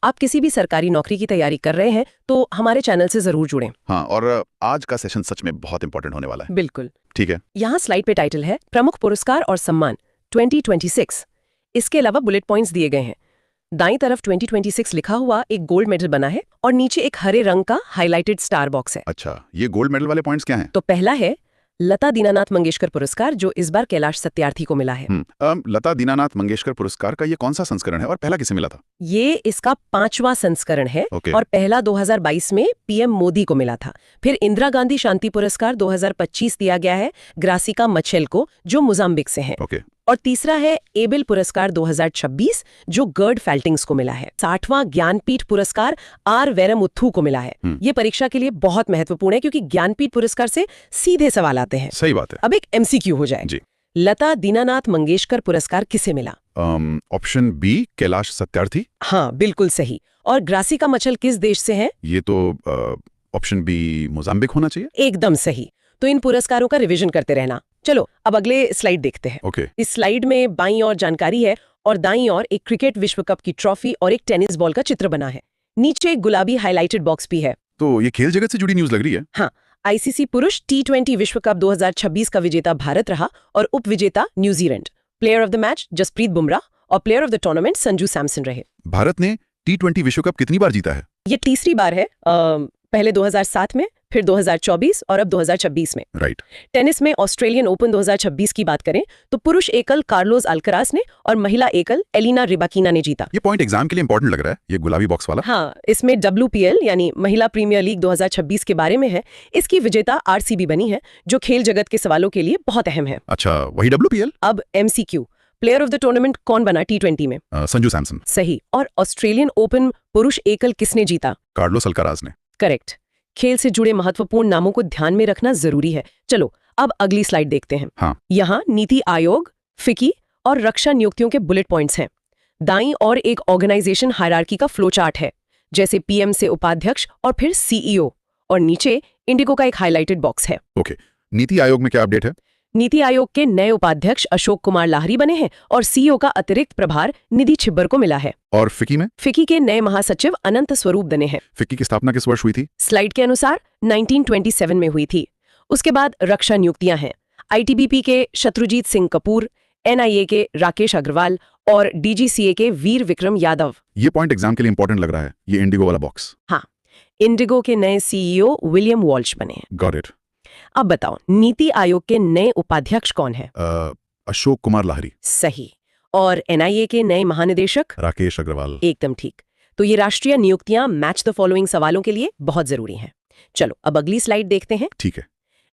आप किसी भी सरकारी नौकरी की तैयारी कर रहे हैं तो हमारे चैनल से जरूर जुड़ें। हाँ, और आज का सेशन सच में बहुत इंपॉर्टेंट होने वाला है। बिल्कुल। ठीक है। यहाँ स्लाइड पे टाइटल है प्रमुख पुरस्कार और सम्मान 2026। इसके अलावा बुलेट पॉइंट्स दिए गए हैं। दाईं तरफ 2026 लिखा हुआ एक गोल्ड मेडल बना है और नीचे एक हरे रंग का हाईलाइटेड स्टार बॉक्स है। अच्छा, ये गोल्ड मेडल वाले पॉइंट्स क्या हैं? तो पहला है लता दीनानाथ मंगेशकर पुरस्कार, जो इस बार कैलाश सत्यार्थी को मिला है। लता दीनानाथ मंगेशकर पुरस्कार का ये कौन सा संस्करण है और पहला किसे मिला था? ये इसका 5वां संस्करण है। ओके। और पहला 2022 में पीएम मोदी को मिला था। फिर इंदिरा गांधी शांति पुरस्कार 2025 दिया गया है ग्रासिका मचेल को, जो मोजाम्बिक से हैं। ओके। और तीसरा है एबेल पुरस्कार 2026, जो गर्ड फैल्टिंग्स को मिला है। 60वां ज्ञानपीठ पुरस्कार आर वेरमुथु को मिला है। ये परीक्षा के लिए बहुत महत्वपूर्ण है क्योंकि ज्ञानपीठ पुरस्कार से सीधे सवाल आते हैं। सही बात है। अब एक एमसीक्यू हो जाए जी। लता दीनानाथ मंगेशकर पुरस्कार किसे मिला? Option B, Kailash Satyarthi. हाँ, बिल्कुल सही। और ग्रासिका मचल किस देश से हैं? ये तो ऑप्शन बी, मोजाम्बिक होना चाहिए। एकदम सही। तो इन पुरस्कारों का रिवीजन करते रहना। चलो अब अगले स्लाइड देखते हैं। ओके। इस स्लाइड में बाईं ओर जानकारी है और दाईं ओर एक क्रिकेट विश्व कप की ट्रॉफी और एक टेनिस बॉल का चित्र बना है। नीचे एक गुलाबी हाईलाइटेड बॉक्स भी है। तो ये खेल जगत से जुड़ी न्यूज लग रही है। हाँ, आईसीसी पुरुष T20 विश्व कप 2026 का विजेता भारत रहा और उप विजेता New Zealand. Player of the match Jasprit Bumrah और player of the tournament Sanju Samson रहे। भारत ने T20 विश्व कप कितनी बार जीता है? ये तीसरी बार है। पहले 2007 में, फिर 2024 और अब 2026 में। राइट। टेनिस में ऑस्ट्रेलियन ओपन 2026 की बात करें तो पुरुष एकल कार्लोस अल्कराज ने और महिला एकल एलिना रिबाकिना ने जीता। ये पॉइंट एग्जाम के लिए इंपॉर्टेंट लग रहा है, ये गुलाबी बॉक्स वाला। हाँ, इसमें WPL यानी महिला प्रीमियर लीग 2026 के बारे में है। इसकी विजेता RCB बनी है, जो खेल जगत के सवालों के लिए बहुत अहम है। अच्छा, वही WPL। अब MCQ, player of the tournament कौन बना T20 में? संजू सैमसन। सही। और ऑस्ट्रेलियन ओपन पुरुष एकल किसने जीता? कार्लोस अल्कराज ने। करेक्ट। खेल से जुड़े महत्वपूर्ण नामों को ध्यान में रखना जरूरी है। चलो अब अगली स्लाइड देखते हैं। हाँ। यहाँ नीति आयोग, फिकी और रक्षा नियुक्तियों के बुलेट पॉइंट्स हैं। दाईं और एक ऑर्गेनाइजेशन हायरार्की का फ्लो चार्ट है, जैसे PM से उपाध्यक्ष और फिर CEO, और नीचे इंडिगो का एक हाईलाइटेड बॉक्स है। ओके। नीति आयोग में क्या अपडेट है? नीति आयोग के नए उपाध्यक्ष अशोक कुमार लाहिरी बने हैं और CEO का अतिरिक्त प्रभार निधि छिब्बर को मिला है। और फिकी में? फिकी के नए महासचिव अनंत स्वरूप बने हैं। फिकी की स्थापना किस वर्ष हुई थी? स्लाइड के अनुसार 1927 में हुई थी। उसके बाद रक्षा नियुक्तियां हैं। ITBP के शत्रुजीत सिंह कपूर, NIA के राकेश अग्रवाल और DGCA के वीर विक्रम यादव। ये पॉइंट एग्जाम के लिए इंपॉर्टेंट लग रहा है, ये इंडिगो वाला बॉक्स। हाँ, इंडिगो के नए CEO विलियम वॉल्श बने हैं। Got it. अब बताओ, नीति आयोग के नए उपाध्यक्ष कौन है? अशोक कुमार लाहिरी। सही। और NIA के नए महानिदेशक? राकेश अग्रवाल। एकदम ठीक। तो ये राष्ट्रीय नियुक्तियां मैच द फॉलोइंग सवालों के लिए बहुत जरूरी हैं। चलो अब अगली स्लाइड देखते हैं। ठीक है।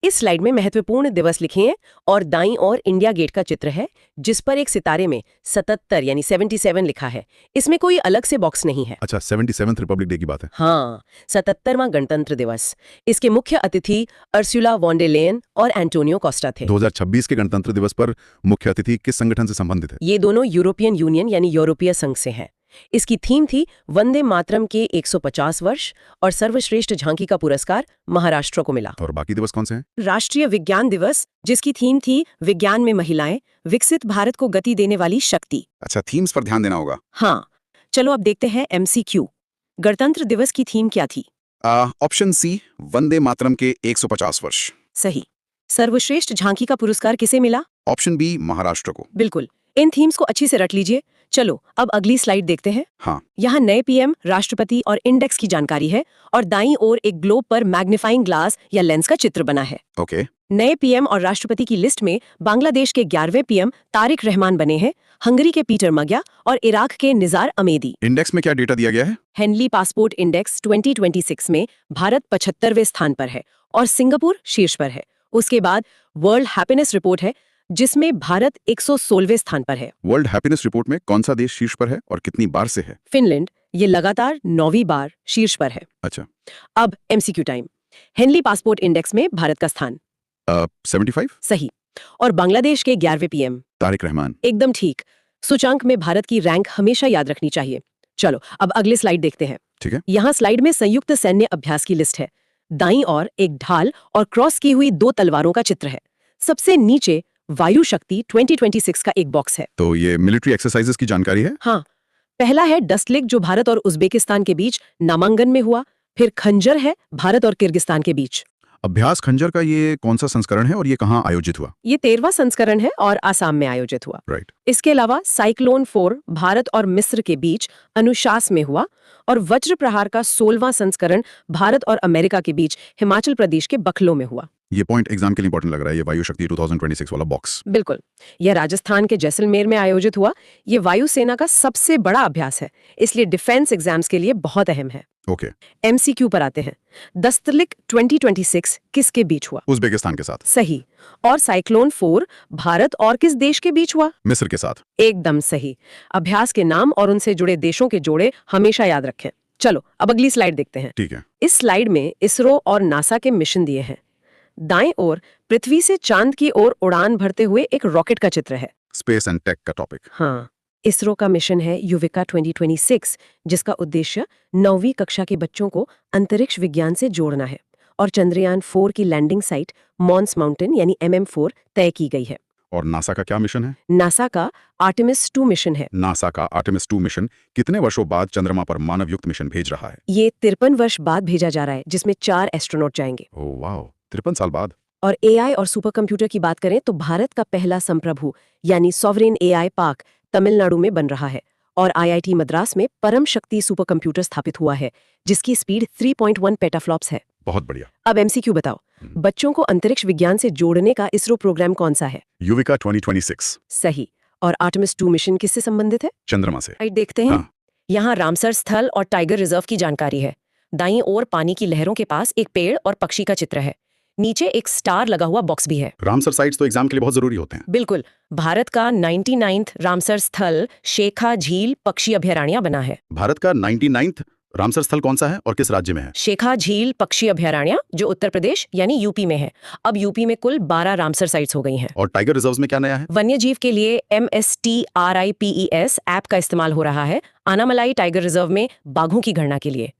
इस स्लाइड में महत्वपूर्ण दिवस लिखे हैं और दाईं ओर इंडिया गेट का चित्र है, जिस पर एक सितारे में 77 यानी 77 लिखा है। इसमें कोई अलग से बॉक्स नहीं है। अच्छा, 77th रिपब्लिक डे की बात है। हाँ, 77वां गणतंत्र दिवस। इसके मुख्य अतिथि अर्सुला वॉन डे लेयन और एंटोनियो कोस्टा थे। 2026 के गणतंत्र दिवस पर मुख्य अतिथि किस संगठन से संबंधित है? ये दोनों यूरोपियन यूनियन यानी यूरोपीय संघ से हैं। इसकी थीम थी वंदे मातरम के 150 वर्ष और सर्वश्रेष्ठ झांकी का पुरस्कार महाराष्ट्र को मिला। और बाकी दिवस कौन से हैं? राष्ट्रीय विज्ञान दिवस, जिसकी थीम थी विज्ञान में महिलाएं, विकसित भारत को गति देने वाली शक्ति। अच्छा, थीम्स पर ध्यान देना होगा। हाँ, चलो अब देखते हैं MCQ। गणतंत्र दिवस की थीम क्या थी? ऑप्शन सी, वंदे मातरम के 150 वर्ष। सही। सर्वश्रेष्ठ झांकी का पुरस्कार किसे मिला? ऑप्शन बी, महाराष्ट्र को। बिल्कुल। इन थीम्स को अच्छी से रट लीजिए। चलो अब अगली स्लाइड देखते हैं। हाँ। यहाँ नए PM, राष्ट्रपति और इंडेक्स की जानकारी है और दाईं ओर एक ग्लोब पर मैग्नीफाइंग ग्लास या लेंस का चित्र बना है। ओके। नए PM और राष्ट्रपति की लिस्ट में बांग्लादेश के 11वें PM तारिक रहमान बने हैं, हंगरी के पीटर मग्या और इराक के निजार अमेदी। इंडेक्स में क्या डेटा दिया गया है? हेनली पासपोर्ट इंडेक्स 2026 में भारत 75वें स्थान पर है और सिंगापुर शीर्ष पर है। उसके बाद वर्ल्ड हैप्पीनेस रिपोर्ट है, जिसमें भारत 116वें स्थान पर है। वर्ल्ड हैप्पीनेस रिपोर्ट में कौन सा देश शीर्ष पर है और कितनी बार से है? फिनलैंड, ये लगातार 9वीं बार शीर्ष पर है। अच्छा। अब MCQ time. Henley passport index में भारत का स्थान? 75। सही। और बांग्लादेश के 11वें PM? तारिक रहमान। एकदम ठीक। सूचांक में भारत की रैंक हमेशा याद रखनी चाहिए। चलो अब अगले स्लाइड देखते हैं। ठीक है। यहाँ स्लाइड में संयुक्त सैन्य अभ्यास की लिस्ट है। दाईं ओर एक ढाल और क्रॉस की हुई 2 तलवारों का चित्र है। सबसे नीचे वायु शक्ति 2026 का एक बॉक्स है। तो ये मिलिट्री एक्सरसाइजेस की जानकारी है? हाँ, पहला है डस्टलिक जो भारत और उज्बेकिस्तान के बीच नामांगन में हुआ। फिर खंजर है भारत और किर्गिस्तान के बीच। अभ्यास खंजर का ये कौन सा संस्करण है और ये कहाँ आयोजित हुआ? ये 13वां संस्करण है और आसाम में आयोजित हुआ। राइट। इसके अलावा साइक्लोन 4 भारत और मिस्र के बीच अनुशास में हुआ और वज्र प्रहार का 16वां संस्करण भारत और अमेरिका के बीच हिमाचल प्रदेश के बखलो में हुआ। ये पॉइंट एग्जाम के लिए इंपॉर्टेंट लग रहा है, ये वायु शक्ति 2026 वाला बॉक्स। बिल्कुल, यह राजस्थान के जैसलमेर में आयोजित हुआ। ये वायुसेना का सबसे बड़ा अभ्यास है, इसलिए डिफेंस एग्जाम्स के लिए बहुत अहम है। ओके। एमसीक्यू पर आते हैं। दस्तलिक 2026 किसके बीच हुआ? उज्बेकिस्तान के साथ। सही। और साइक्लोन 4 भारत और किस देश के बीच हुआ? मिस्र के साथ। एकदम सही। अभ्यास के नाम और उनसे जुड़े देशों के जोड़े हमेशा याद रखें। चलो अब अगली स्लाइड देखते हैं। ठीक है। इस स्लाइड में इसरो और नासा के मिशन दिए हैं। दाएं ओर पृथ्वी से चांद की ओर उड़ान भरते हुए एक रॉकेट का चित्र है। स्पेस एंड टेक का टॉपिक। हाँ, इसरो का मिशन है युविका 2026, जिसका उद्देश्य 9वीं कक्षा के बच्चों को अंतरिक्ष विज्ञान से जोड़ना है। और चंद्रयान 4 की लैंडिंग साइट मॉन्स माउंटेन यानी MM4 तय की गई है। और नासा का क्या मिशन है? नासा का आर्टेमिस 2 मिशन है। नासा का आर्टेमिस 2 मिशन कितने वर्षों बाद चंद्रमा पर मानवयुक्त मिशन भेज रहा है? ये 53 वर्ष बाद भेजा जा रहा है, जिसमें 4 एस्ट्रोनॉट जाएंगे। ओह वाह, 53 साल बाद। और AI और सुपर कंप्यूटर की बात करें तो भारत का पहला संप्रभु यानी सॉवरेन AI पार्क तमिलनाडु में बन रहा है और IIT मद्रास में परम शक्ति सुपर कंप्यूटर स्थापित हुआ है, जिसकी स्पीड 3.1 पेटाफ्लॉप्स है। बहुत बढ़िया। अब MCQ बताओ, बच्चों को अंतरिक्ष विज्ञान से जोड़ने का इसरो प्रोग्राम कौन सा है? युविका 2026। सही। और आर्टेमिस 2 मिशन किससे संबंधित है? चंद्रमा से। राइट, देखते हैं। हाँ। यहाँ रामसर स्थल और टाइगर रिजर्व की जानकारी है। दाईं ओर पानी की लहरों के पास एक पेड़ और पक्षी का चित्र है। नीचे एक स्टार लगा हुआ बॉक्स भी है। रामसर साइट्स तो एग्जाम के लिए बहुत जरूरी होते हैं। बिल्कुल। भारत का 99th रामसर स्थल शेखा झील पक्षी अभयारण्य बना है। भारत का 99th रामसर स्थल कौन सा है और किस राज्य में है? शेखा झील पक्षी अभयारण्य जो उत्तर प्रदेश यानी यूपी में है। अब यूपी में कुल 12 रामसर साइट्स हो गई हैं। और टाइगर रिजर्व्स में क्या नया है? वन्य जीव के लिए MSTRIPES ऐप का इस्तेमाल हो रहा है आनामलाई टाइगर रिजर्व में बाघों की गणना के लिए।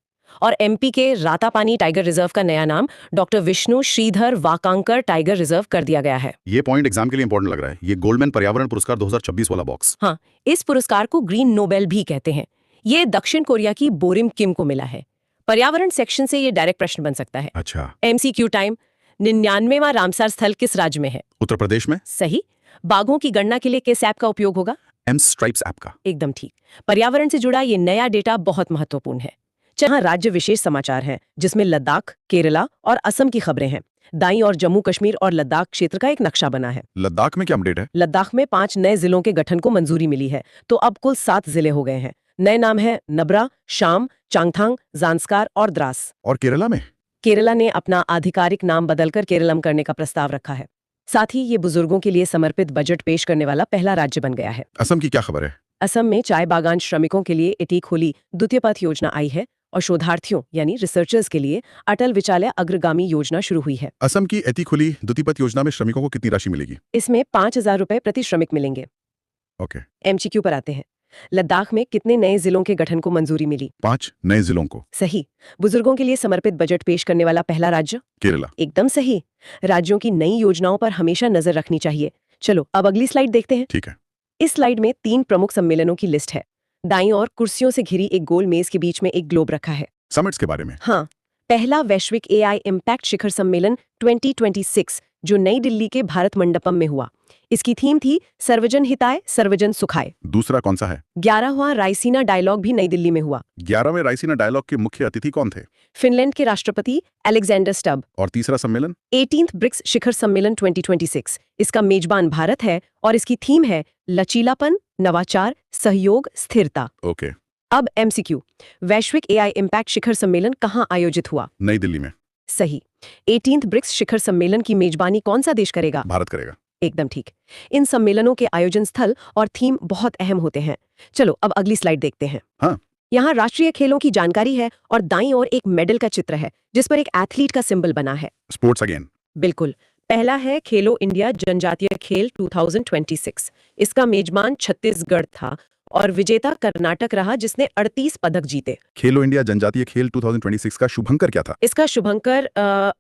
और MP के रातापानी टाइगर रिजर्व का नया नाम doctor Vishnu Shridhar Wakankar tiger reserve कर दिया गया है। ये पॉइंट एग्जाम के लिए इंपॉर्टेंट लग रहा है। ये गोल्डमैन पर्यावरण पुरस्कार 2026 वाला बॉक्स। हाँ, इस पुरस्कार को ग्रीन नोबेल भी कहते हैं। ये दक्षिण कोरिया की बोरिम किम को मिला है। पर्यावरण सेक्शन से ये डायरेक्ट प्रश्न बन सकता है। अच्छा। MCQ time. 99वां रामसर स्थल किस राज्य में है? उत्तर प्रदेश में। सही। बाघों की गणना के लिए किस ऐप का उपयोग होगा? M-Stripes ऐप का। एकदम ठीक। पर्यावरण से जुड़ा ये नया डेटा बहुत महत्वपूर्ण है। जहां राज्य विशेष समाचार हैं, जिसमें लद्दाख, केरला और असम की खबरें हैं। दाईं और जम्मू कश्मीर और लद्दाख क्षेत्र का एक नक्शा बना है। लद्दाख में क्या अपडेट है? लद्दाख में 5 नए जिलों के गठन को मंजूरी मिली है, तो अब कुल 7 जिले हो गए हैं। नए नाम है नबरा, शाम, चांगथांग, जांस्कार और द्रास। और केरला में? केरला ने अपना आधिकारिक नाम बदलकर केरलम करने का प्रस्ताव रखा है। साथ ही ये बुजुर्गों के लिए समर्पित बजट पेश करने वाला पहला राज्य बन गया है। असम की क्या खबर है? असम में चाय बागान श्रमिकों के लिए एटीखोली द्वितीय पथ योजना आई है और शोधार्थियों यानी रिसर्चर्स के लिए अटल विचालय अग्रगामी योजना शुरू हुई है। असम की एतिखुली द्वितीपथ योजना में श्रमिकों को कितनी राशि मिलेगी? इसमें 5,000 रुपए प्रति श्रमिक मिलेंगे। ओके। MCQ पर आते हैं। लद्दाख में कितने नए जिलों के गठन को मंजूरी मिली? 5 नए जिलों को। सही। बुजुर्गों के लिए समर्पित बजट पेश करने वाला पहला राज्य? केरला। एकदम सही। राज्यों की नई योजनाओं पर हमेशा नजर रखनी चाहिए। चलो अब अगली स्लाइड देखते हैं। ठीक है। इस स्लाइड में 3 प्रमुख सम्मेलनों की लिस्ट है। दाईं ओर कुर्सियों से घिरी एक गोल मेज के बीच में एक ग्लोब रखा है। समिट्स के बारे में। हाँ, पहला वैश्विक AI इम्पैक्ट शिखर सम्मेलन 2026 जो नई दिल्ली के भारत मंडपम में हुआ। इसकी थीम थी सर्वजन हिताय सर्वजन सुखाय। दूसरा कौन सा है? 11वां रायसीना डायलॉग भी नई दिल्ली में हुआ। 11वें रायसीना डायलॉग के मुख्य अतिथि कौन थे? फिनलैंड के राष्ट्रपति अलेक्जेंडर स्टब। और तीसरा सम्मेलन? 18th ब्रिक्स शिखर सम्मेलन 2026। इसका मेजबान भारत है और इसकी थीम है लचीलापन, नवाचार, सहयोग, स्थिरता। ओके। अब MCQ, वैश्विक AI इम्पैक्ट शिखर सम्मेलन कहाँ आयोजित हुआ? नई दिल्ली में। सही। 18th ब्रिक्स शिखर सम्मेलन की मेजबानी कौन सा देश करेगा? भारत करेगा। एकदम ठीक। इन सम्मेलनों के आयोजन स्थल और थीम बहुत अहम होते हैं। चलो अब अगली स्लाइड देखते हैं। हाँ। यहाँ राष्ट्रीय खेलों की जानकारी है और दाईं ओर एक मेडल का चित्र है जिस पर एक एथलीट का सिंबल बना है। Sports again. बिल्कुल। पहला है खेलो इंडिया जनजातीय खेल 2026। इसका मेजबान छत्तीसगढ़ था और विजेता कर्नाटक रहा जिसने 38 पदक जीते। खेलो इंडिया जनजातीय खेल 2026 का शुभंकर क्या था? इसका शुभंकर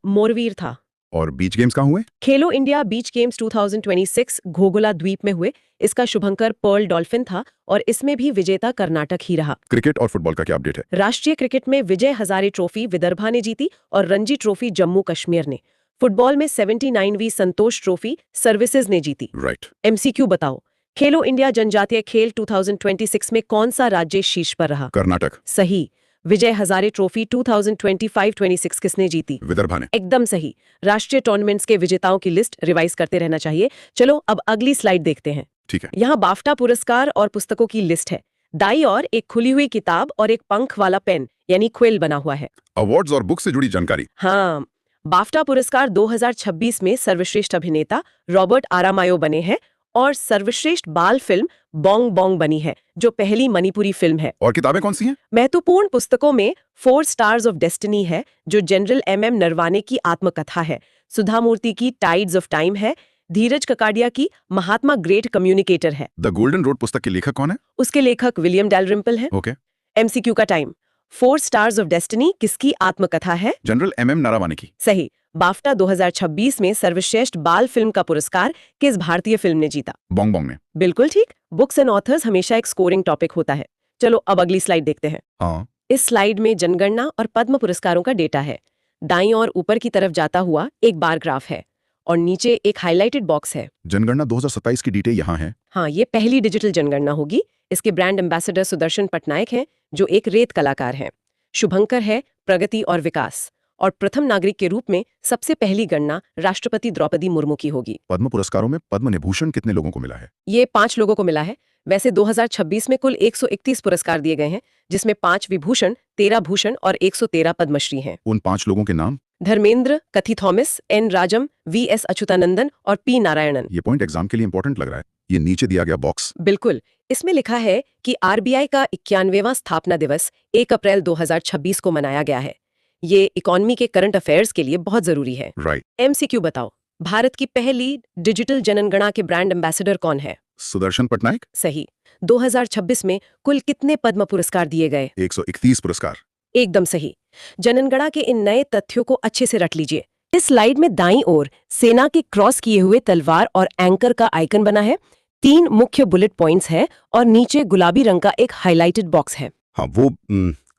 मोरवीर था। और बीच गेम्स कहाँ हुए? खेलो इंडिया बीच गेम्स 2026 घोगुला द्वीप में हुए। इसका शुभंकर पर्ल डॉल्फिन था और इसमें भी विजेता कर्नाटक ही रहा। क्रिकेट और फुटबॉल का क्या अपडेट है? राष्ट्रीय क्रिकेट में विजय हजारे ट्रॉफी विदर्भा ने जीती और रणजी ट्रॉफी जम्मू कश्मीर ने। फुटबॉल में 79वीं संतोष ट्रॉफी सर्विसेज ने जीती। राइट। एमसीक्यू बताओ, खेलो इंडिया जनजातीय खेल 2026 में कौन सा राज्य शीर्ष पर रहा? कर्नाटक। सही। विजय हजारे ट्रॉफी 2025-26 किसने जीती? विदर्भा ने। एकदम सही। राष्ट्रीय टूर्नामेंट्स के विजेताओं की लिस्ट रिवाइज करते रहना चाहिए। चलो अब अगली स्लाइड देखते हैं। ठीक है। यहाँ बाफ्टा पुरस्कार और पुस्तकों की लिस्ट है। दाईं ओर एक खुली हुई किताब और एक पंख वाला पेन यानी क्विल बना हुआ है। अवार्ड्स और बुक से जुड़ी जानकारी। हाँ, बाफ्टा पुरस्कार 2026 में सर्वश्रेष्ठ अभिनेता रॉबर्ट आरामायो बने हैं और सर्वश्रेष्ठ बाल फिल्म बोंग बोंग बनी है, जो पहली मणिपुरी फिल्म है। और किताबें कौन सी हैं? महत्वपूर्ण पुस्तकों में 4 स्टार्स ऑफ डेस्टिनी है, जो जनरल MM नरवाने की आत्मकथा है। सुधा मूर्ति की टाइड्स ऑफ टाइम है। धीरज ककाडिया की महात्मा ग्रेट कम्युनिकेटर है। द गोल्डन रोड पुस्तक के लेखक कौन है? उसके लेखक विलियम डैलरिम्पल है। ओके। MCQ का टाइम। 4 स्टार्स ऑफ डेस्टिनी किसकी आत्मकथा है? जनरल MM नरावाने की। सही। बाफ्टा 2026 में सर्वश्रेष्ठ बाल फिल्म का पुरस्कार किस भारतीय फिल्म ने जीता? बोंग बोंग ने। बिल्कुल ठीक। बुक्स एंड ऑथर्स हमेशा एक स्कोरिंग टॉपिक होता है। चलो अब अगली स्लाइड देखते हैं। हाँ। इस स्लाइड में जनगणना और पद्म पुरस्कारों का डेटा है। दाईं और ऊपर की तरफ जाता हुआ एक बार ग्राफ है और नीचे एक हाइलाइटेड बॉक्स है। जनगणना 2027 की डिटेल यहाँ है। हाँ, ये पहली डिजिटल जनगणना होगी। इसके ब्रांड एम्बेसडर सुदर्शन पटनायक हैं, जो एक रेत कलाकार हैं। शुभंकर है प्रगति और विकास। और प्रथम नागरिक के रूप में सबसे पहली गणना राष्ट्रपति द्रौपदी मुर्मू की होगी। पद्म पुरस्कारों में पद्म विभूषण कितने लोगों को मिला है? ये 5 लोगों को मिला है। वैसे 2026 में कुल 131 पुरस्कार दिए गए हैं, जिसमें 5 विभूषण, 13 भूषण और 113 पद्मश्री हैं। उन 5 लोगों के नाम? धर्मेंद्र, कथी थॉमस, N राजम, VS अच्युतानंदन और P नारायणन। ये पॉइंट एग्जाम के लिए इंपॉर्टेंट लग रहा है। ये नीचे दिया गया बॉक्स। बिल्कुल। इसमें लिखा है कि RBI का 91वां स्थापना दिवस 1 अप्रैल 2026 को मनाया गया है। ये इकोनॉमी के करंट अफेयर्स के लिए बहुत जरूरी है। राइट। MCQ बताओ, भारत की पहली डिजिटल जनगणना के ब्रांड एम्बेसडर कौन है? सुदर्शन पटनायक। सही। 2026 में कुल कितने पद्म पुरस्कार दिए गए? 131 पुरस्कार। एकदम सही। जनगणना के इन नए तथ्यों को अच्छे से रट लीजिए। इस स्लाइड में दाईं ओर सेना के क्रॉस किए हुए तलवार और एंकर का आइकन बना है। 3 मुख्य बुलेट पॉइंट्स है और नीचे गुलाबी रंग का एक हाइलाइटेड बॉक्स है। हाँ, वो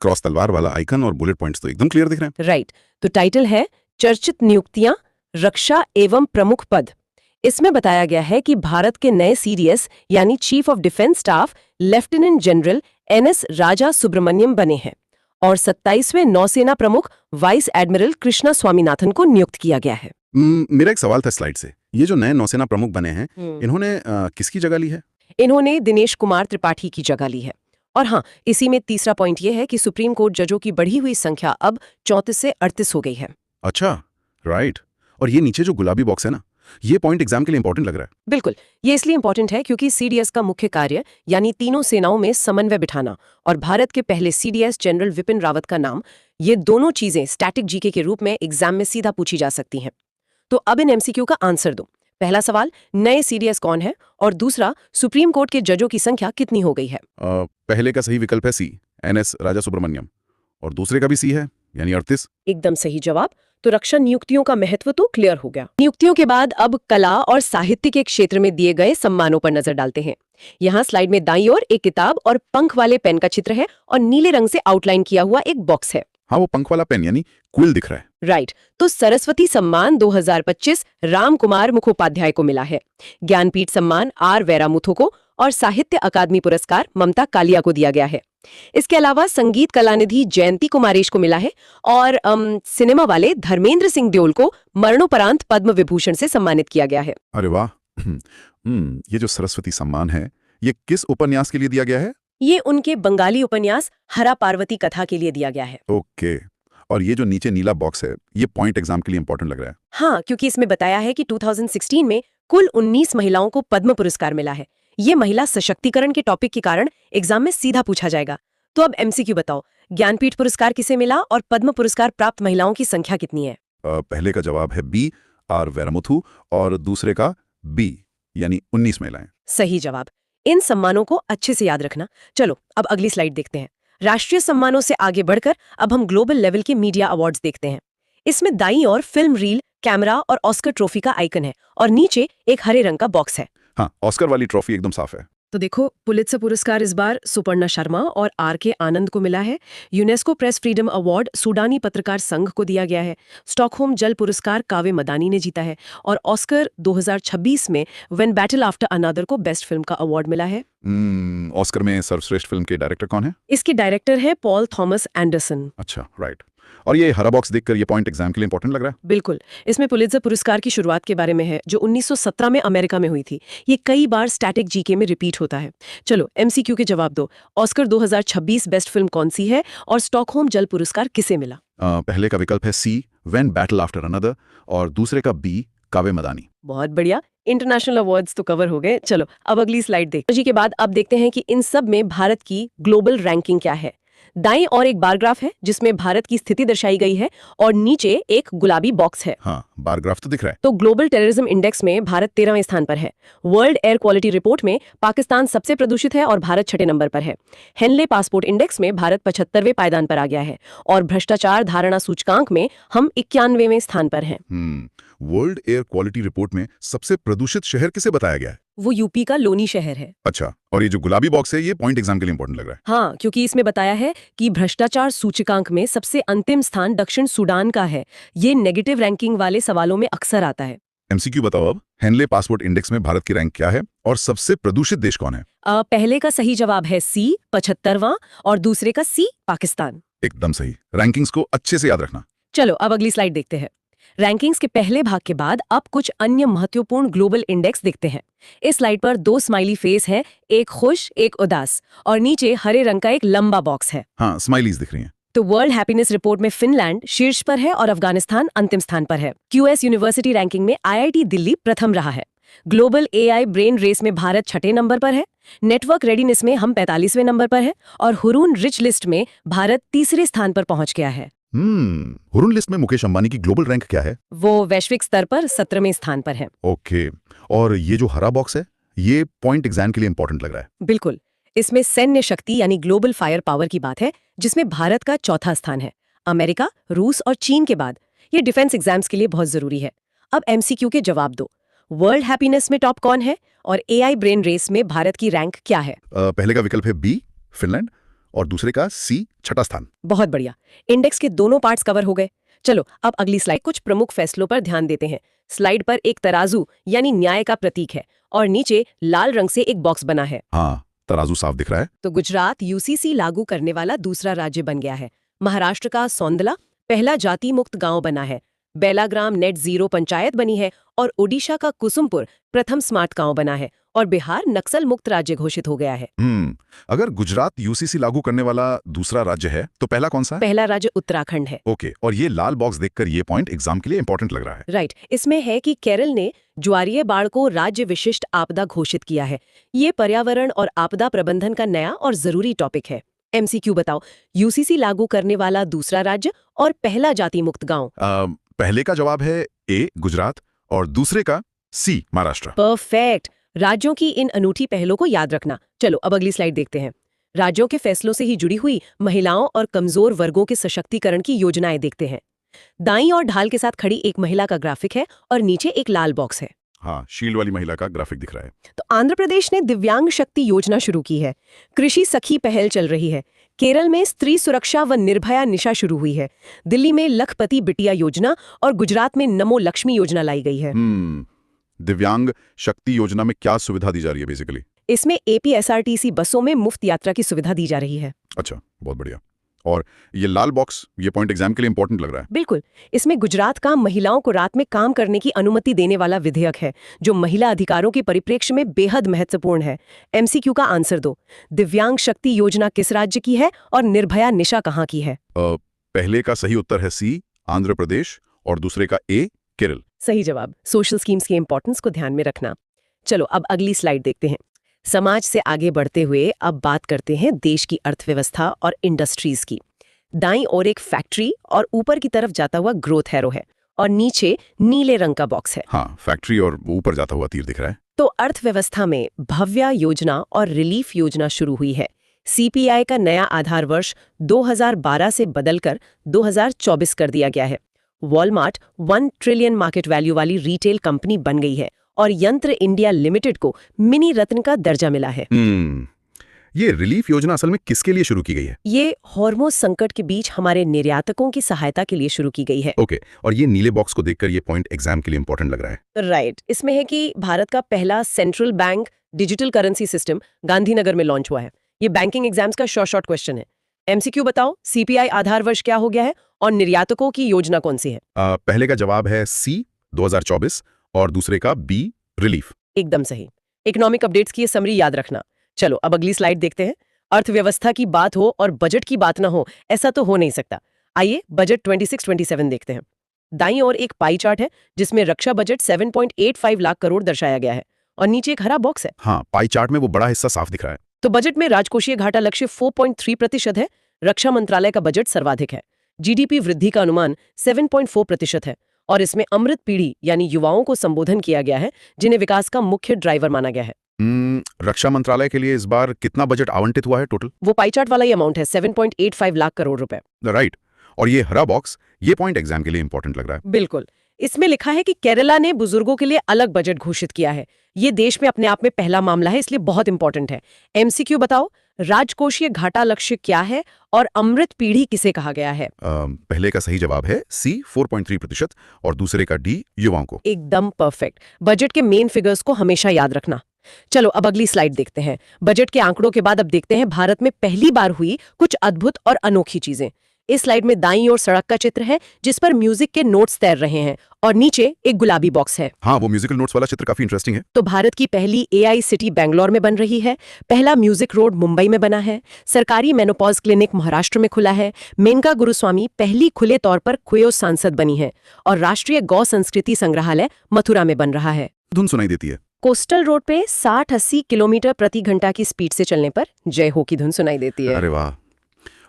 क्रॉस तलवार वाला आइकन और बुलेट पॉइंट्स तो एकदम क्लियर दिख रहे हैं। राइट। तो टाइटल है चर्चित नियुक्तियां, रक्षा एवं प्रमुख पद। इसमें बताया गया है कि भारत के नए CDS यानी chief of defence staff lieutenant general NS राजा सुब्रमण्यम बने हैं और 27वें नौसेना प्रमुख वाइस एडमिरल कृष्णा स्वामीनाथन को नियुक्त किया गया है। मेरा एक सवाल था स्लाइड से। ये जो नए नौसेना प्रमुख बने हैं, इन्होंने किसकी जगह ली है? इन्होंने दिनेश कुमार त्रिपाठी की जगह ली है। और हाँ, इसी में तीसरा पॉइंट ये है कि सुप्रीम कोर्ट जजों की बढ़ी हुई संख्या अब 34 से 38 हो गई है। अच्छा, राइट। और ये नीचे जो गुलाबी बॉक्स है ना, ये पॉइंट एग्जाम के लिए इंपॉर्टेंट लग रहा है। बिल्कुल, ये इसलिए इंपॉर्टेंट है क्योंकि CDS का मुख्य कार्य यानी तीनों सेनाओं में समन्वय बिठाना और भारत के पहले CDS जनरल विपिन रावत का नाम, ये दोनों चीजें स्टैटिक GK के रूप में एग्जाम में सीधा पूछी जा सकती हैं। तो अब इन MCQ का आंसर दो। पहला सवाल, नए CDS कौन है? और दूसरा, सुप्रीम कोर्ट के जजों की संख्या कितनी हो गई है? पहले का सही विकल्प है C, NS राजा सुब्रमण्यम, और दूसरे का भी C है, यानी 38। एकदम सही जवाब। तो रक्षा नियुक्तियों का महत्व तो क्लियर हो गया। नियुक्तियों के बाद अब कला और साहित्य के क्षेत्र में दिए गए सम्मानों पर नजर डालते हैं। यहाँ स्लाइड में दाईं ओर एक किताब और पंख वाले पेन का चित्र है और नीले रंग से आउटलाइन किया हुआ एक बॉक्स है। हाँ, वो पंख वाला पेन यानी क्विल दिख रहा है। राइट। तो सरस्वती सम्मान 2025 राम कुमार मुखोपाध्याय को मिला है। ज्ञानपीठ सम्मान R वैरामुथु को और साहित्य अकादमी पुरस्कार ममता कालिया को दिया गया है। इसके अलावा संगीत कलानिधि जयंती कुमारेश को मिला है और सिनेमा वाले धर्मेंद्र सिंह देओल को मरणोपरांत पद्म विभूषण से सम्मानित किया गया है। अरे वाह। ये जो सरस्वती सम्मान है, ये किस उपन्यास के लिए दिया गया है? ये उनके बंगाली उपन्यास हरा पार्वती कथा के लिए दिया गया है। ओके। और ये जो नीचे नीला बॉक्स है, ये पॉइंट एग्जाम के लिए इंपॉर्टेंट लग रहा है। हाँ, क्योंकि इसमें बताया है कि 2016 में कुल 19 महिलाओं को पद्म पुरस्कार मिला है। ये महिला सशक्तिकरण के टॉपिक के कारण एग्जाम में सीधा पूछा जाएगा। तो अब MCQ बताओ, ज्ञानपीठ पुरस्कार किसे मिला और पद्म पुरस्कार प्राप्त महिलाओं की संख्या कितनी है? पहले का जवाब है B, R वैरामुथु, और दूसरे का B, यानी 19 महिलाएं। सही जवाब। इन सम्मानों को अच्छे से याद रखना। चलो अब अगली स्लाइड देखते हैं। राष्ट्रीय सम्मानों से आगे बढ़कर अब हम ग्लोबल लेवल के मीडिया अवार्ड्स देखते हैं। इसमें दाईं ओर फिल्म रील कैमरा और ऑस्कर ट्रॉफी का आइकन है और नीचे एक हरे रंग का बॉक्स है। हाँ, ऑस्कर वाली ट्रॉफी एकदम साफ है। तो देखो, पुलित्जर पुरस्कार इस बार सुपर्णा शर्मा और आर.के. आनंद को मिला है। यूनेस्को प्रेस फ्रीडम अवार्ड सूडानी पत्रकार संघ को दिया गया है। स्टॉकहोम जल पुरस्कार कावे मदानी ने जीता है और ऑस्कर 2026 में व्हेन बैटल आफ्टर अनदर को बेस्ट फिल्म का अवार्ड मिला है। ऑस्कर में सर्वश्रेष्ठ फिल्म के डायरेक्टर कौन है? इसके डायरेक्टर है पॉल थॉमस एंडरसन। अच्छा, राइट। और ये हरा बॉक्स देखकर ये पॉइंट एग्जाम के लिए इंपॉर्टेंट लग रहा है? बिल्कुल, इसमें पुलित्जर पुरस्कार की शुरुआत के बारे में है जो 1917 में अमेरिका में हुई थी। ये कई बार स्टैटिक जीके में रिपीट होता है। चलो एमसीक्यू के जवाब दो। ऑस्कर 2026 बेस्ट फिल्म कौन सी है और स्टॉकहोम जल पुरस्कार किसे मिला? पहले का विकल्प है सी, व्हेन बैटल आफ्टर अनदर, और दूसरे का बी, कावे मदानी। बहुत बढ़िया, इंटरनेशनल अवार्ड्स तो कवर हो गए। चलो अब अगली स्लाइड देखते हैं। के बाद अब देखते हैं कि इन सब में भारत की ग्लोबल रैंकिंग क्या है। दाईं और एक बार ग्राफ है जिसमें भारत की स्थिति दर्शाई गई है और नीचे एक गुलाबी बॉक्स है। हाँ, बार ग्राफ तो दिख रहा है। तो ग्लोबल टेररिज्म इंडेक्स में भारत 13वें स्थान पर है। वर्ल्ड एयर क्वालिटी रिपोर्ट में पाकिस्तान सबसे प्रदूषित है और भारत 6ठे नंबर पर है। हेनले पासपोर्ट इंडेक्स में भारत 75वें पायदान पर आ गया है और भ्रष्टाचार धारणा सूचकांक में हम 91वें स्थान पर हैं। वर्ल्ड एयर क्वालिटी रिपोर्ट में सबसे प्रदूषित शहर किसे बताया गया है? वो यूपी का लोनी शहर है। अच्छा, और ये जो गुलाबी बॉक्स है ये पॉइंट एग्जाम के लिए इंपॉर्टेंट लग रहा है। हाँ, क्योंकि इसमें बताया है कि भ्रष्टाचार सूचकांक में सबसे अंतिम स्थान दक्षिण सूडान का है। ये नेगेटिव रैंकिंग वाले सवालों में अक्सर आता है। एमसीक्यू बताओ अब, हेनले पासपोर्ट इंडेक्स में भारत की रैंक क्या है और सबसे प्रदूषित देश कौन है? पहले का सही जवाब है सी, 75वां, और दूसरे का सी, पाकिस्तान। एकदम सही। रैंकिंग्स को अच्छे से याद रखना। चलो अब अगली स्लाइड देखते हैं। रैंकिंग्स के पहले भाग के बाद अब कुछ अन्य महत्वपूर्ण ग्लोबल इंडेक्स देखते हैं। इस स्लाइड पर दो स्माइली फेस है, एक खुश एक उदास, और नीचे हरे रंग का एक लंबा बॉक्स है। हाँ, स्माइलीज दिख रही हैं। तो वर्ल्ड हैप्पीनेस रिपोर्ट में फिनलैंड शीर्ष पर है और अफगानिस्तान अंतिम स्थान पर है। क्यूएस यूनिवर्सिटी रैंकिंग में आईआईटी दिल्ली प्रथम रहा है। ग्लोबल एआई ब्रेन रेस में भारत 6ठे नंबर पर है। नेटवर्क रेडीनेस में हम 45वें नंबर पर है और हुरून रिच लिस्ट में भारत तीसरे स्थान पर पहुंच गया है। हुरून लिस्ट में मुकेश अंबानी की ग्लोबल रैंक क्या है? वो वैश्विक स्तर पर 17वें स्थान पर है। ओके, और ये जो हरा बॉक्स है ये पॉइंट एग्जाम के लिए इंपॉर्टेंट लग रहा है। बिल्कुल, इसमें सैन्य शक्ति यानी ग्लोबल फायर पावर की बात है जिसमें भारत का चौथा स्थान है। अमेरिका, रूस और चीन के बाद ये डिफेंस एग्जाम्स के लिए बहुत जरूरी है। अब एमसीक्यू के जवाब दो। वर्ल्ड हैप्पीनेस में टॉप कौन है और एआई ब्रेन रेस में भारत की रैंक क्या है? पहले का विकल्प है बी, फिनलैंड, और दूसरे का सी, छठा स्थान। बहुत बढ़िया, इंडेक्स के दोनों पार्ट्स कवर हो गए। चलो अब अगली स्लाइड कुछ प्रमुख फैसलों पर ध्यान देते हैं। स्लाइड पर एक तराजू यानी न्याय का प्रतीक है और नीचे लाल रंग से एक बॉक्स बना है। हाँ, तराजू साफ दिख रहा है। तो गुजरात यूसीसी लागू करने वाला दूसरा राज्य बन गया है। महाराष्ट्र का सौंदला पहला जाति मुक्त गांव बना है। बेलाग्राम नेट जीरो पंचायत बनी है और ओडिशा का कुसुमपुर प्रथम स्मार्ट गांव बना है और बिहार नक्सल मुक्त राज्य घोषित हो गया है। अगर गुजरात यूसीसी लागू करने वाला दूसरा राज्य है तो पहला कौन सा है? पहला राज्य उत्तराखंड है। ओके, और ये लाल बॉक्स देखकर ये पॉइंट एग्जाम के लिए इंपॉर्टेंट लग रहा है। राइट, इसमें है कि केरल ने ज्वारीय बाढ़ को राज्य विशिष्ट आपदा घोषित किया है। ये पर्यावरण और आपदा प्रबंधन का नया और जरूरी टॉपिक है। एमसीक्यू बताओ, यूसीसी लागू करने वाला दूसरा राज्य और पहला जाति मुक्त गांव। पहले का जवाब है ए, गुजरात, और दूसरे का सी, महाराष्ट्र। परफेक्ट, राज्यों की इन अनूठी पहलों को याद रखना। चलो अब अगली स्लाइड देखते हैं। राज्यों के फैसलों से ही जुड़ी हुई महिलाओं और कमजोर वर्गों के सशक्तिकरण की योजनाएं देखते हैं। दाईं और ढाल के साथ खड़ी एक महिला का ग्राफिक है और नीचे एक लाल बॉक्स है। हाँ, शील्ड वाली महिला का ग्राफिक दिख रहा है। तो आंध्र प्रदेश ने दिव्यांग शक्ति योजना शुरू की है। कृषि सखी पहल चल रही है। केरल में स्त्री सुरक्षा व निर्भया निशा शुरू हुई है। दिल्ली में लखपति बिटिया योजना और गुजरात में नमो लक्ष्मी योजना लाई गई है। दिव्यांग शक्ति योजना में क्या सुविधा दी जा रही है बेसिकली? इसमें एपीएसआरटीसी बसों में मुफ्त यात्रा की सुविधा दी जा रही है। अच्छा, बहुत बढ़िया। और ये लाल बॉक्स, ये पॉइंट एग्जाम के लिए इंपॉर्टेंट लग रहा है। बिल्कुल, इसमें गुजरात का महिलाओं को रात में काम करने की अनुमति देने वाला विधेयक है जो महिला अधिकारों के परिप्रेक्ष्य में बेहद महत्वपूर्ण है। एमसीक्यू का आंसर दो। दिव्यांग शक्ति योजना किस राज्य की है और निर्भया निशा कहाँ की है? पहले का सही उत्तर है सी, आंध्र प्रदेश, और दूसरे का ए, केरल। सही जवाब। सोशल स्कीम्स की इंपॉर्टेंस को ध्यान में रखना। चलो अब अगली स्लाइड देखते हैं। समाज से आगे बढ़ते हुए अब बात करते हैं देश की अर्थव्यवस्था और इंडस्ट्रीज की। दाईं ओर एक फैक्ट्री और ऊपर की तरफ जाता हुआ ग्रोथ एरो है और नीचे नीले रंग का बॉक्स है। हाँ, फैक्ट्री और ऊपर जाता हुआ तीर दिख रहा है। तो अर्थव्यवस्था में भव्या योजना और रिलीफ योजना शुरू हुई है। सीपीआई का नया आधार वर्ष 2012 से बदलकर 2024 कर दिया गया है। वॉलमार्ट 1 ट्रिलियन मार्केट वैल्यू वाली रिटेल कंपनी बन गई है और यंत्र इंडिया लिमिटेड को मिनी रत्न का दर्जा मिला है। ये रिलीफ योजना असल में किसके लिए शुरू की गई है? ये हॉर्मोज संकट के बीच हमारे निर्यातकों की सहायता के लिए शुरू की गई है। ओके, और ये नीले बॉक्स को देखकर ये पॉइंट एग्जाम के लिए इंपॉर्टेंट लग रहा है। राइट, इसमें है कि भारत का पहला central bank digital currency system Gandhinagar में लॉन्च हुआ है। ये बैंकिंग एग्जाम्स का शॉर्ट क्वेश्चन है। एमसीक्यू बताओ, सीपीआई आधार वर्ष क्या हो गया है और निर्यातकों की योजना कौन सी है? पहले का जवाब है सी 2024 और दूसरे का बी रिलीफ। एकदम सही। इकोनॉमिक अपडेट्स की ये समरी याद रखना। चलो अब अगली स्लाइड देखते हैं। अर्थव्यवस्था की बात हो और बजट की बात ना हो, ऐसा तो हो नहीं सकता। आइए बजट 26-27 देखते हैं। दाईं ओर एक पाई चार्ट है जिसमें रक्षा बजट 7.85 लाख करोड़ दर्शाया गया है और नीचे एक हरा बॉक्स है। हाँ, पाई चार्ट में वो बड़ा हिस्सा साफ दिख रहा है। तो बजट में राजकोषीय घाटा लक्ष्य 4.3% है। रक्षा मंत्रालय का बजट सर्वाधिक है। जीडीपी वृद्धि का अनुमान 7.4% है और इसमें अमृत पीढ़ी यानी युवाओं को संबोधन किया गया है, जिन्हें विकास का मुख्य ड्राइवर माना गया है। रक्षा मंत्रालय के लिए इस बार कितना बजट आवंटित हुआ है टोटल? वो पाई चार्ट वाला ही अमाउंट है, 7.85 लाख करोड़ रुपए। राइट, और ये हरा बॉक्स, ये पॉइंट एग्जाम के लिए इंपॉर्टेंट लग रहा है। बिल्कुल, इसमें लिखा है कि केरला ने बुजुर्गों के लिए अलग बजट घोषित किया है। ये देश में अपने आप में पहला मामला है, इसलिए बहुत इंपॉर्टेंट है। एमसीक्यू बताओ, राजकोषीय घाटा लक्ष्य क्या है और अमृत पीढ़ी किसे कहा गया है? पहले का सही जवाब है सी 4.3% और दूसरे का डी युवाओं को। एकदम परफेक्ट। बजट के मेन फिगर्स को हमेशा याद रखना। चलो अब अगली स्लाइड देखते हैं। बजट के आंकड़ों के बाद अब देखते हैं भारत में पहली बार हुई कुछ अद्भुत और अनोखी चीजें। इस स्लाइड में दाईं ओर सड़क का चित्र है जिस पर म्यूजिक के नोट्स तैर रहे हैं और नीचे एक गुलाबी बॉक्स है। हाँ, वो म्यूजिकल नोट्स वाला चित्र काफी इंटरेस्टिंग है। तो भारत की पहली एआई सिटी बेंगलोर में बन रही है। पहला म्यूजिक रोड मुंबई में बना है। सरकारी मेनोपॉज क्लिनिक महाराष्ट्र में खुला है। मेनका गुरुस्वामी पहली खुले तौर पर क्वेओ सांसद बनी है और राष्ट्रीय गौ संस्कृति संग्रहालय मथुरा में बन रहा है। धुन सुनाई देती है। कोस्टल रोड पे 60-80 किलोमीटर प्रति घंटा की स्पीड से चलने पर जय हो की धुन सुनाई देती है। अरे वाह,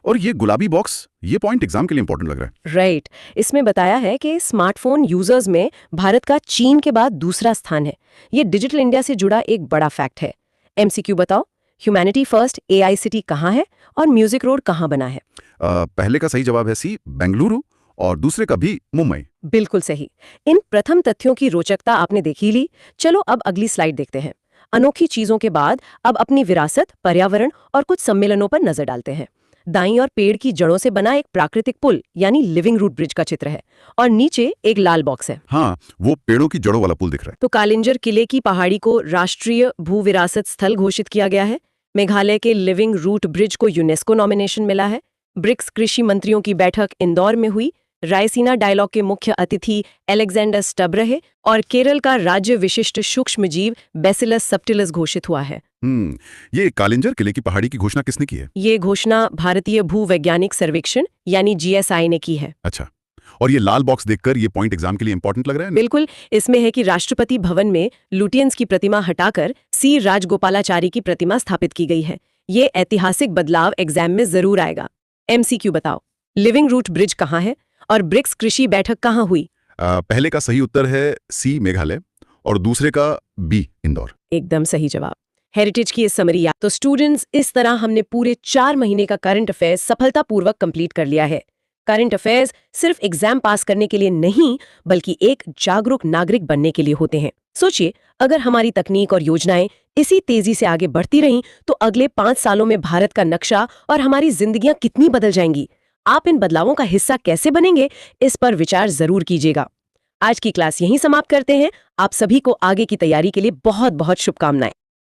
और ये गुलाबी बॉक्स, ये पॉइंट एग्जाम के लिए इंपॉर्टेंट लग रहा है। राइट, इसमें बताया है कि स्मार्टफोन यूजर्स में भारत का चीन के बाद दूसरा स्थान है। ये डिजिटल इंडिया से जुड़ा एक बड़ा फैक्ट है। एमसीक्यू बताओ, ह्यूमैनिटी फर्स्ट एआई सिटी कहाँ है और म्यूजिक रोड कहाँ बना है? पहले का सही जवाब है सी बेंगलुरु और दूसरे का भी मुंबई। बिल्कुल सही। इन प्रथम तथ्यों की रोचकता आपने देखी ली। चलो अब अगली स्लाइड देखते हैं। अनोखी चीजों के बाद अब अपनी विरासत, पर्यावरण और कुछ सम्मेलनों पर नजर डालते हैं। दाईं और पेड़ की जड़ों से बना एक प्राकृतिक पुल यानी लिविंग रूट ब्रिज का चित्र है और नीचे एक लाल बॉक्स है। हाँ, वो पेड़ों की जड़ों वाला पुल दिख रहा है। तो कालिंजर किले की पहाड़ी को राष्ट्रीय भू विरासत स्थल घोषित किया गया है। मेघालय के लिविंग रूट ब्रिज को यूनेस्को नॉमिनेशन मिला है। ब्रिक्स कृषि मंत्रियों की बैठक इंदौर में हुई। रायसीना डायलॉग के मुख्य अतिथि एलेक्जेंडर स्टब रहे और केरल का राज्य विशिष्ट सूक्ष्म जीव बेसिलस सब्टिलस घोषित हुआ है। ये कालिंजर किले की पहाड़ी की घोषणा किसने की है? ये घोषणा भारतीय भूवैज्ञानिक सर्वेक्षण यानी जीएसआई ने की है। अच्छा, और ये लाल बॉक्स देखकर ये पॉइंट एग्जाम के लिए इंपॉर्टेंट लग रहा है? बिल्कुल, इसमें है कि राष्ट्रपति भवन में लुटियंस की प्रतिमा हटाकर सी राजगोपालाचारी की प्रतिमा स्थापित की गई है। ये ऐतिहासिक बदलाव एग्जाम में जरूर आएगा। एमसीक्यू बताओ, लिविंग रूट ब्रिज कहाँ है और ब्रिक्स कृषि बैठक कहाँ हुई? पहले का सही उत्तर है सी मेघालय और दूसरे का बी इंदौर। एकदम सही जवाब। हेरिटेज की ये समरी। तो स्टूडेंट्स, इस तरह हमने पूरे 4 महीने का करंट अफेयर्स सफलतापूर्वक कंप्लीट कर लिया है। करंट अफेयर्स सिर्फ एग्जाम पास करने के लिए नहीं, बल्कि एक जागरूक नागरिक बनने के लिए होते हैं। सोचिए, अगर हमारी तकनीक और योजनाएं इसी तेजी से आगे बढ़ती रहीं तो अगले 5 सालों में भारत का नक्शा और हमारी जिंदगियां कितनी बदल जाएंगी। आप इन बदलावों का हिस्सा कैसे बनेंगे, इस पर विचार जरूर कीजिएगा। आज की क्लास यहीं समाप्त करते हैं। आप सभी को आगे की तैयारी के लिए बहुत बहुत शुभकामनाएं।